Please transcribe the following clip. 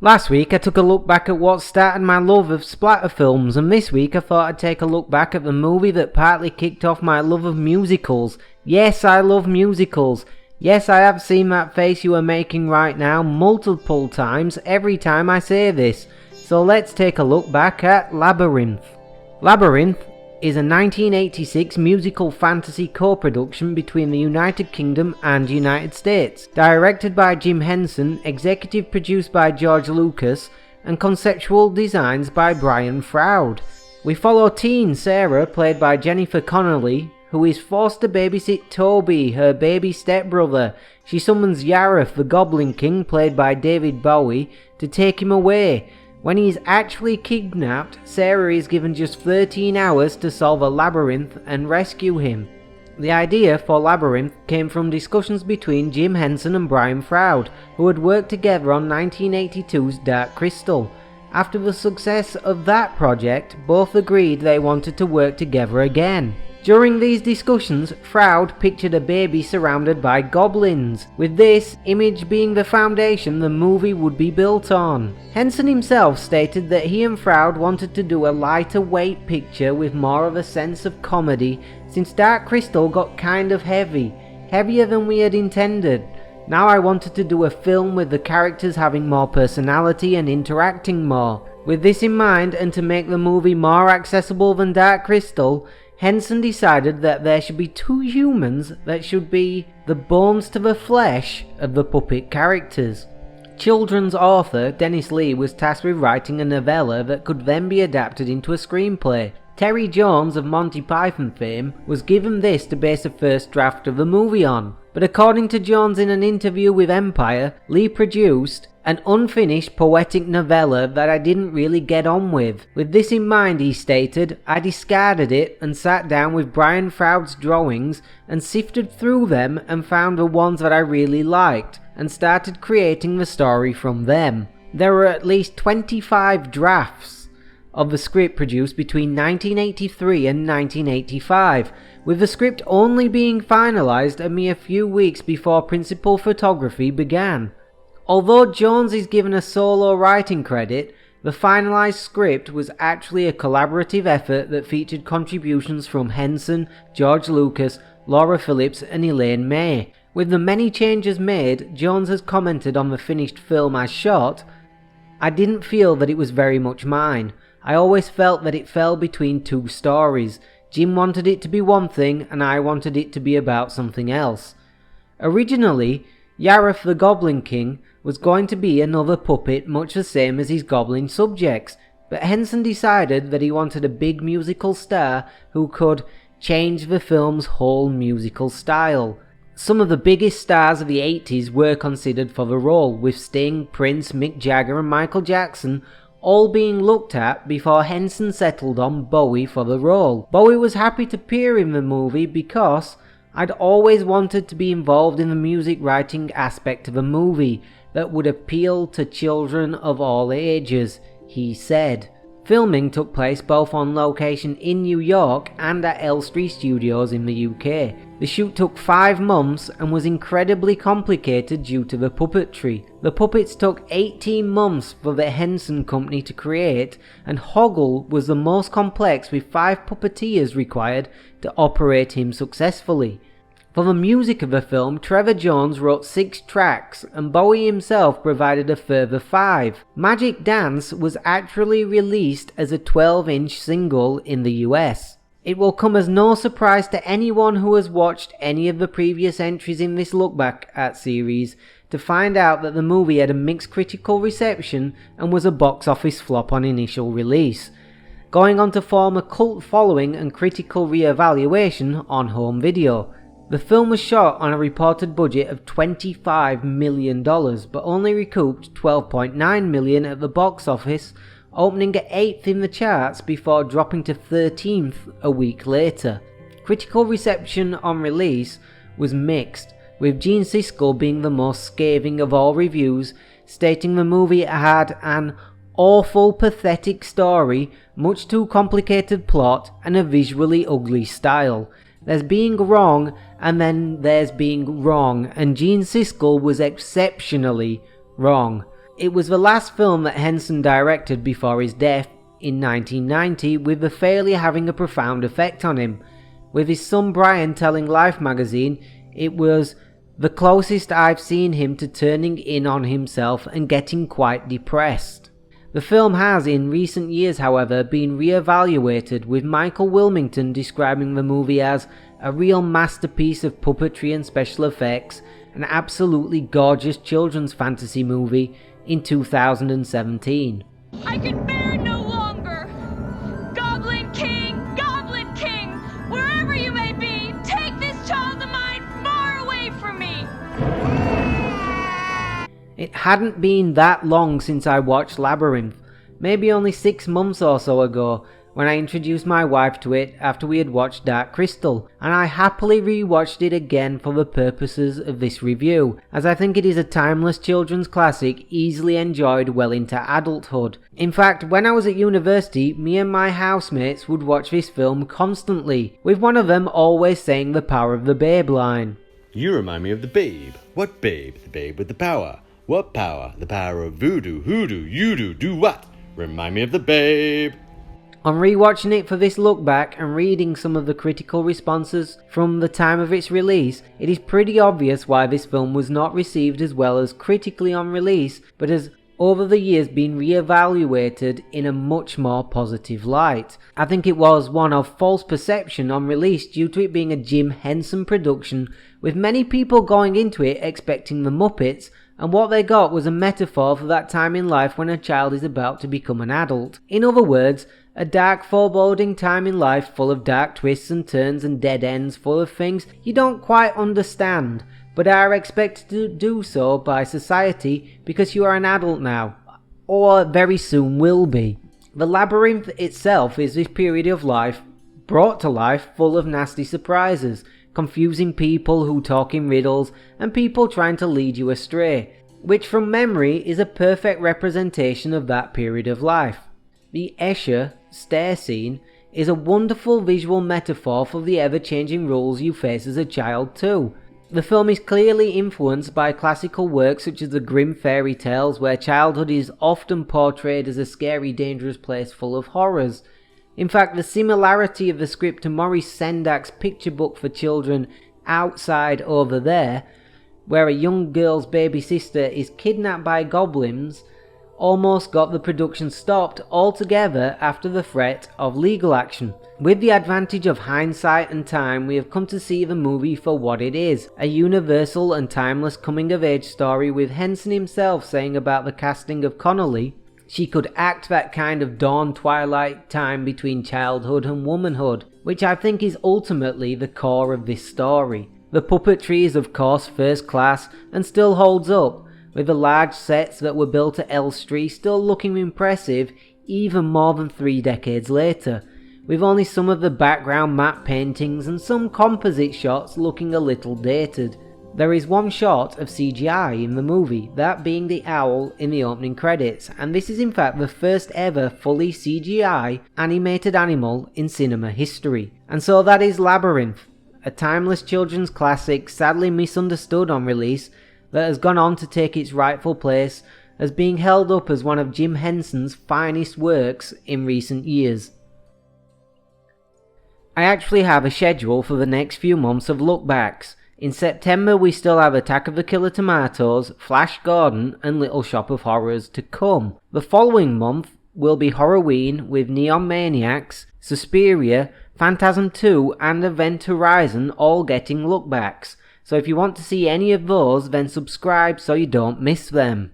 Last week I took a look back at what started my love of splatter films, and this week I thought I'd take a look back at the movie that partly kicked off my love of musicals. Yes, I love musicals. Yes, I have seen that face you are making right now multiple times every time I say this. So let's take a look back at Labyrinth. Labyrinth is a 1986 musical fantasy co-production between the United Kingdom and United States, directed by Jim Henson, executive produced by George Lucas, and conceptual designs by Brian Froud. We follow teen Sarah, played by Jennifer Conolly, who is forced to babysit Toby, her baby stepbrother. She summons Jareth the Goblin King, played by David Bowie, to take him away. When he is actually kidnapped, Sarah is given just 13 hours to solve a labyrinth and rescue him. The idea for Labyrinth came from discussions between Jim Henson and Brian Froud, who had worked together on 1982's Dark Crystal. After the success of that project, both agreed they wanted to work together again. During these discussions, Froud pictured a baby surrounded by goblins, with this image being the foundation the movie would be built on. Henson himself stated that he and Froud wanted to do a lighter weight picture with more of a sense of comedy, since Dark Crystal got kind of heavy, heavier than we had intended. Now I wanted to do a film with the characters having more personality and interacting more. With this in mind, and to make the movie more accessible than Dark Crystal, Henson decided that there should be two humans that should be the bones to the flesh of the puppet characters. Children's author Dennis Lee was tasked with writing a novella that could then be adapted into a screenplay. Terry Jones of Monty Python fame was given this to base a first draft of the movie on, but according to Jones in an interview with Empire, Lee produced an unfinished poetic novella that I didn't really get on with. With this in mind, he stated, I discarded it and sat down with Brian Froud's drawings and sifted through them and found the ones that I really liked and started creating the story from them. There were at least 25 drafts of the script produced between 1983 and 1985, with the script only being finalized a mere few weeks before principal photography began. Although Jones is given a solo writing credit, the finalized script was actually a collaborative effort that featured contributions from Henson, George Lucas, Laura Phillips and Elaine May. With the many changes made, Jones has commented on the finished film as shot, I didn't feel that it was very much mine. I always felt that it fell between two stories. Jim wanted it to be one thing and I wanted it to be about something else. Originally, Jareth the Goblin King was going to be another puppet much the same as his goblin subjects, but Henson decided that he wanted a big musical star who could change the film's whole musical style. Some of the biggest stars of the 80s were considered for the role, with Sting, Prince, Mick Jagger and Michael Jackson all being looked at before Henson settled on Bowie for the role. Bowie was happy to appear in the movie because I'd always wanted to be involved in the music writing aspect of a movie that would appeal to children of all ages, he said. Filming took place both on location in New York and at Elstree Studios in the UK. The shoot took 5 months and was incredibly complicated due to the puppetry. The puppets took 18 months for the Henson Company to create, and Hoggle was the most complex, with 5 puppeteers required to operate him successfully. For the music of the film, Trevor Jones wrote 6 tracks and Bowie himself provided a further 5. Magic Dance was actually released as a 12-inch single in the US. It will come as no surprise to anyone who has watched any of the previous entries in this look back at series to find out that the movie had a mixed critical reception and was a box office flop on initial release, going on to form a cult following and critical re-evaluation on home video. The film was shot on a reported budget of $25 million, but only recouped $12.9 million at the box office, opening at 8th in the charts before dropping to 13th a week later. Critical reception on release was mixed, with Gene Siskel being the most scathing of all reviews, stating the movie had an awful, pathetic story, much too complicated plot, and a visually ugly style. There's being wrong, and then there's being wrong, and Gene Siskel was exceptionally wrong. It was the last film that Henson directed before his death in 1990, with the failure having a profound effect on him. With his son Brian telling Life magazine, it was the closest I've seen him to turning in on himself and getting quite depressed. The film has in recent years, however, been re-evaluated, with Michael Wilmington describing the movie as a real masterpiece of puppetry and special effects, an absolutely gorgeous children's fantasy movie in 2017. I can bear it no longer! Goblin King, wherever you may be, take this child of mine far away from me! It hadn't been that long since I watched Labyrinth, maybe only 6 months or so ago, when I introduced my wife to it after we had watched Dark Crystal, and I happily rewatched it again for the purposes of this review, as I think it is a timeless children's classic easily enjoyed well into adulthood. In fact, when I was at university, me and my housemates would watch this film constantly, with one of them always saying the Power of the Babe line. You remind me of the Babe. What Babe? The Babe with the power. What power? The power of voodoo, hoodoo, you do what? Remind me of the Babe. On rewatching it for this look back and reading some of the critical responses from the time of its release, it is pretty obvious why this film was not received as well as critically on release, but has over the years been re-evaluated in a much more positive light. I think it was one of false perception on release due to it being a Jim Henson production, with many people going into it expecting the Muppets, and what they got was a metaphor for that time in life when a child is about to become an adult. In other words, a dark, foreboding time in life full of dark twists and turns and dead ends, full of things you don't quite understand, but are expected to do so by society because you are an adult now, or very soon will be. The Labyrinth itself is this period of life brought to life full of nasty surprises, confusing people who talk in riddles, and people trying to lead you astray, which from memory is a perfect representation of that period of life. The Escher Stair scene is a wonderful visual metaphor for the ever-changing rules you face as a child too. The film is clearly influenced by classical works such as the grim fairy tales, where childhood is often portrayed as a scary, dangerous place full of horrors. In fact, the similarity of the script to Maurice Sendak's picture book for children Outside Over There, where a young girl's baby sister is kidnapped by goblins, almost got the production stopped altogether after the threat of legal action. With the advantage of hindsight and time, we have come to see the movie for what it is, a universal and timeless coming-of-age story, with Henson himself saying about the casting of Conolly, she could act that kind of dawn-twilight time between childhood and womanhood, which I think is ultimately the core of this story. The puppetry is of course first class and still holds up, with the large sets that were built at Elstree still looking impressive even more than 3 decades later, with only some of the background matte paintings and some composite shots looking a little dated. There is one shot of CGI in the movie, that being the owl in the opening credits, and this is in fact the first ever fully CGI animated animal in cinema history. And so that is Labyrinth, a timeless children's classic sadly misunderstood on release, that has gone on to take its rightful place as being held up as one of Jim Henson's finest works in recent years. I actually have a schedule for the next few months of lookbacks. In September we still have Attack of the Killer Tomatoes, Flash Gordon and Little Shop of Horrors to come. The following month will be Horrorween with Neon Maniacs, Suspiria, Phantasm 2 and Event Horizon all getting lookbacks. So if you want to see any of those, then subscribe so you don't miss them.